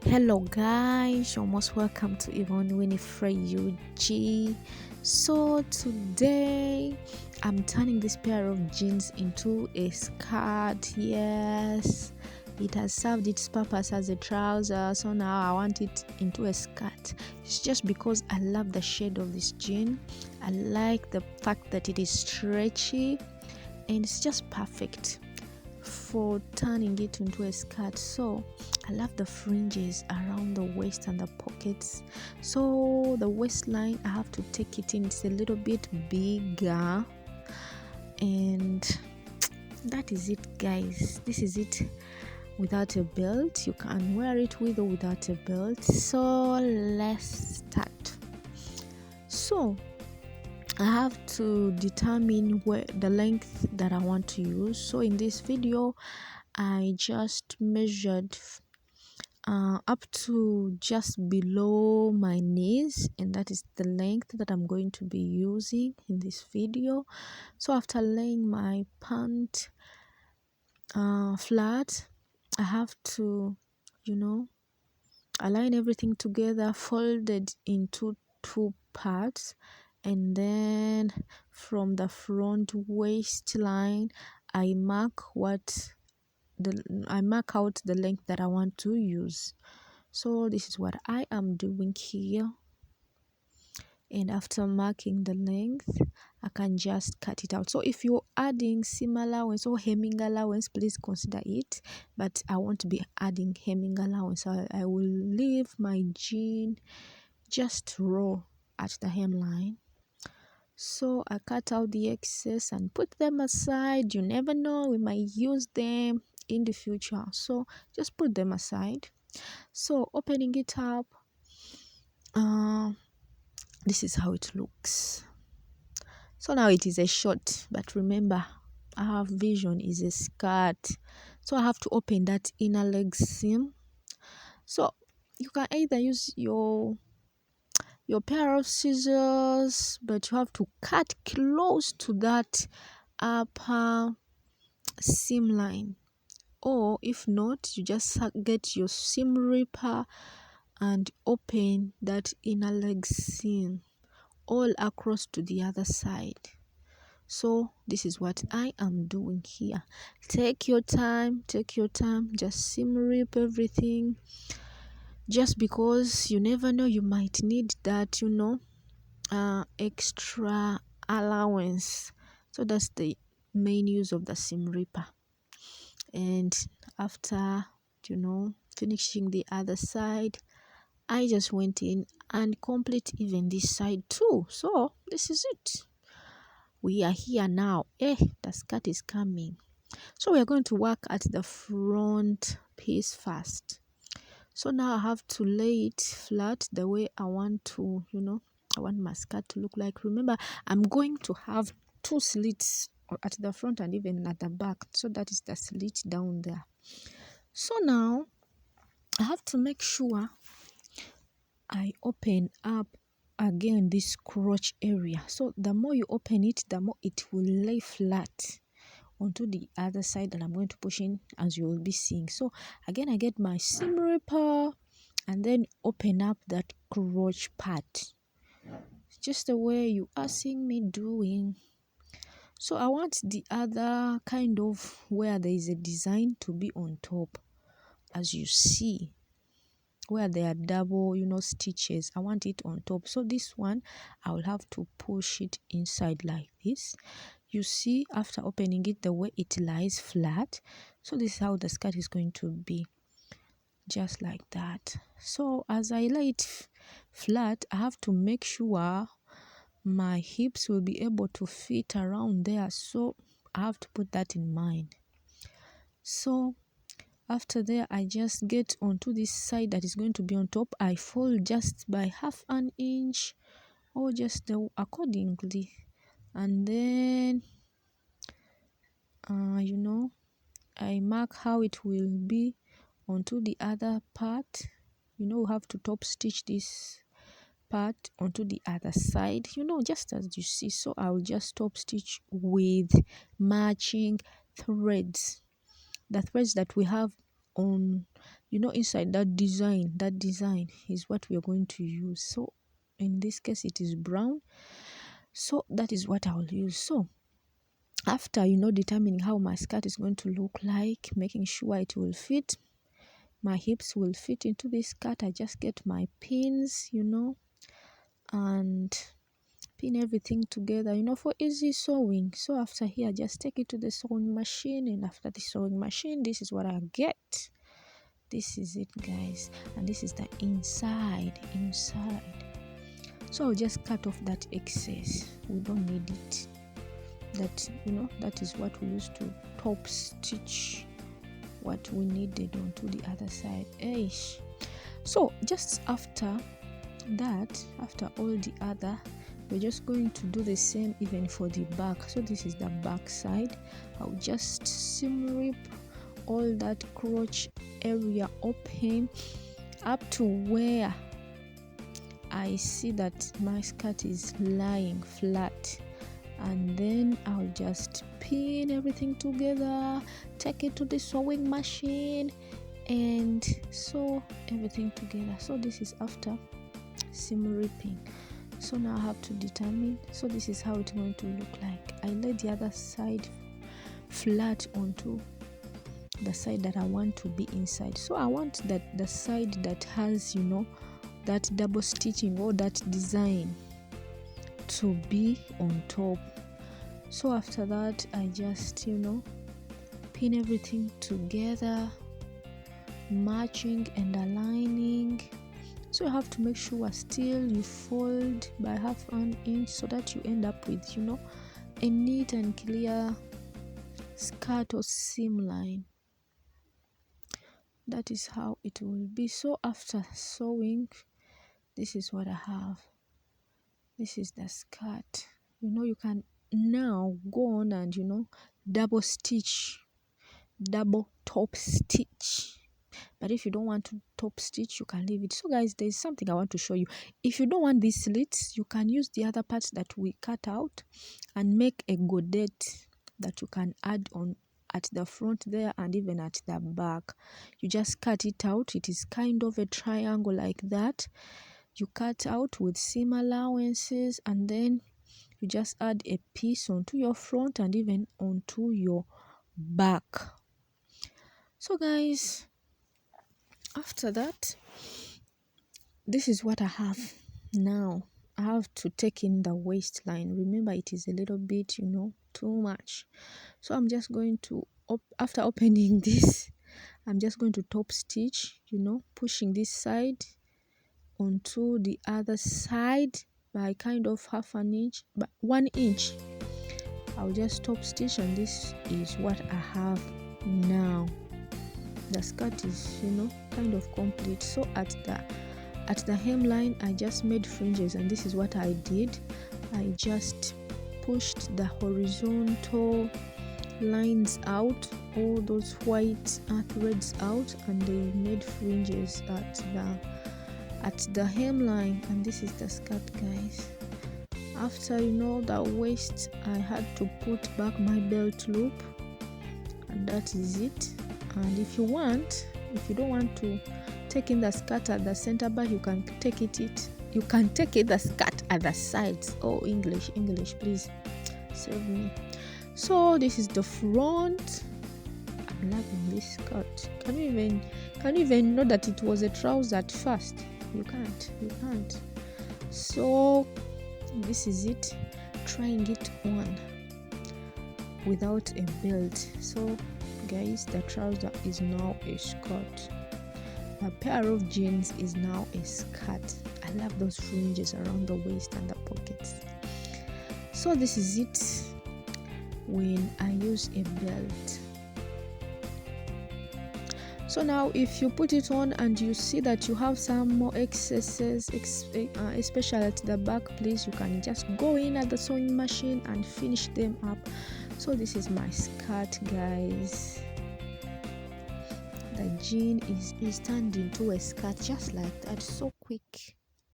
Hello guys, you're most welcome to Yvonne Winifred UG. So today I'm turning this pair of jeans into a skirt. Yes, it has served its purpose as a trouser, so now I want it into a skirt. It's just because I love the shade of this jean. I like the fact that it is stretchy and it's just perfect for turning it into a skirt. So I love the fringes around the waist and the pockets. So the waistline, I have to take it in, it's a little bit bigger, and that is it guys. This is it without a belt. You can wear it with or without a belt. So let's start. So I have to determine where the length that I want to use. So in this video I just measured up to just below my knees, and that is the length that I'm going to be using in this video. So after laying my pant flat, I have to align everything together, folded into two parts, and then from the front waistline I mark out the length that I want to use. So this is what I am doing here, and after marking the length I can just cut it out. So if you're adding seam allowance or hemming allowance, please consider it, but I won't be adding hemming allowance. I will leave my jean just raw at the hemline. So I cut out the excess and put them aside. You never know, we might use them in the future, so just put them aside. So opening it up, this is how it looks. So now it is a short, but remember our vision is a skirt, so I have to open that inner leg seam. So you can either use your pair of scissors, but you have to cut close to that upper seam line, or if not, you just get your seam ripper and open that inner leg seam all across to the other side. So this is what I am doing here. Take your time, just seam rip everything, just because you never know, you might need that extra allowance. So that's the main use of the seam ripper. And after finishing the other side, I just went in and complete even this side too. So this is it, we are here now. The skirt is coming. So we are going to work at the front piece first. So now I have to lay it flat the way I want to, I want my skirt to look like. Remember, I'm going to have two slits at the front and even at the back. So that is the slit down there. So now I have to make sure I open up again this crotch area. So the more you open it, the more it will lay flat onto the other side that I'm going to push in, as you will be seeing. So again, I get my seam ripper and then open up that crotch part, just the way you are seeing me doing. So I want the other kind of where there is a design to be on top, as you see, where there are double stitches. I want it on top. So this one I will have to push it inside like this. You see, after opening it, the way it lies flat. So this is how the skirt is going to be, just like that. So as I lay it flat, I have to make sure my hips will be able to fit around there, so I have to put that in mind. So after there, I just get onto this side that is going to be on top. I fold just by half an inch or just accordingly, and then I mark how it will be onto the other part. We have to top stitch this part onto the other side, just as you see. So I will just top stitch with matching threads, the threads that we have on inside that design is what we are going to use. So in this case it is brown, so that is what I'll use. So after determining how my skirt is going to look like, making sure it will fit, my hips will fit into this skirt, I just get my pins, and pin everything together, for easy sewing. So after here, just take it to the sewing machine, and after the sewing machine, this is what I get. This is it, guys, and this is the inside. So I'll just cut off that excess. We don't need it. That is what we used to top stitch what we needed onto the other side. So just after that, after all the other, we're just going to do the same even for the back. So this is the back side. I'll just seam rip all that crotch area open up to where I see that my skirt is lying flat, and then I'll just pin everything together, take it to the sewing machine and sew everything together. So this is after seam ripping. So now I have to determine, so this is how it's going to look like. I lay the other side flat onto the side that I want to be inside. So I want that the side that has that double stitching or that design to be on top. So after that, I just pin everything together, matching and aligning. So you have to make sure still you fold by 1/2 inch so that you end up with a neat and clear skirt or seam line. That is how it will be. So after sewing, this is what I have. This is the skirt. You can now go on and double top stitch. But if you don't want to top stitch, you can leave it. So guys, there's something I want to show you. If you don't want these slits, you can use the other parts that we cut out and make a godette that you can add on at the front there and even at the back. You just cut it out. It is kind of a triangle like that. You cut out with seam allowances, and then you just add a piece onto your front and even onto your back. So guys, after that, this is what I have now. I have to take in the waistline. Remember, it is a little bit too much. So I'm just going to after opening this, I'm just going to top stitch, pushing this side onto the other side by kind of 1/2 inch, but 1 inch. I'll just top stitch, and this is what I have now. The skirt is kind of complete. So at the hemline, I just made fringes, and this is what I did. I just pushed the horizontal lines out, all those white threads out, and they made fringes at the hemline, and this is the skirt, guys. After the waist, I had to put back my belt loop, and that is it. And if you don't want to take in the skirt at the center back, you can take it the skirt at the sides. Oh, English, please save me. So this is the front. I'm loving this skirt. Can you even know that it was a trouser at first? You can't. So this is it, trying it on without a belt. So guys, the trouser is now a skirt. A pair of jeans is now a skirt. I love those fringes around the waist and the pockets. So this is it when I use a belt. So now if you put it on and you see that you have some more excesses, especially at the back, please, you can just go in at the sewing machine and finish them up. So this is my skirt, guys. The jean is turned into a skirt just like that, so quick.